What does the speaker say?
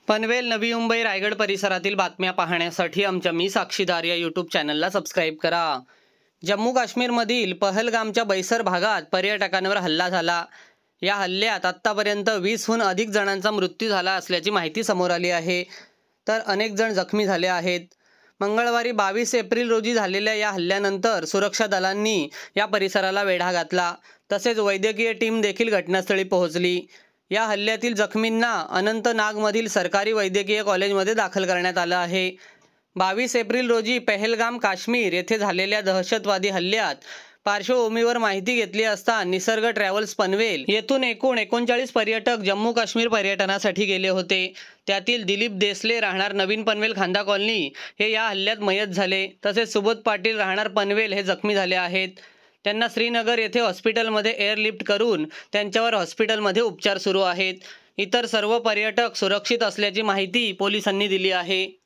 पनवेल, नवी मुंबई, रायगड परिसरातील बातम्या पाहण्यासाठी आमच्या मी साक्षीदार या यूट्यूब चॅनलला सबस्क्राईब करा। जम्मू काश्मीरमधील पहलगामच्या बैसर भागात पर्यटकांवर हल्ला झाला। या हल्ल्यात आत्तापर्यंत 20हून अधिक जणांचा मृत्यू झाला असल्याची माहिती समोर आली आहे, तर अनेक जण जखमी झाले आहेत। मंगळवारी 22 एप्रिल रोजी झालेल्या या हल्ल्यानंतर सुरक्षा दलांनी या परिसराला वेढा घातला, तसेच वैद्यकीय टीम देखील घटनास्थळी पोहोचली। या हल्ल्यातील जखमींना अनंतनागमधील सरकारी वैद्यकीय कॉलेजमध्ये दाखल करण्यात आलं आहे। 22 एप्रिल रोजी पहलगाम, काश्मीर येथे झालेल्या दहशतवादी हल्ल्यात पार्श्वभूमीवर माहिती घेतली असता निसर्ग ट्रॅव्हल्स पनवेल येथून एकूण 39 पर्यटक जम्मू काश्मीर पर्यटनासाठी गेले होते। त्यातील दिलीप देसले राहणार नवीन पनवेल खांदा कॉलनी हे या हल्ल्यात मयत झाले, तसेच सुबोध पाटील राहणार पनवेल हे जखमी झाले आहेत। त्यांना श्रीनगर येथे हॉस्पिटलमध्ये एअरलिफ्ट करून त्यांच्यावर हॉस्पिटलमध्ये उपचार सुरू आहेत। इतर सर्व पर्यटक सुरक्षित असल्याची माहिती पोलिसांनी दिली आहे।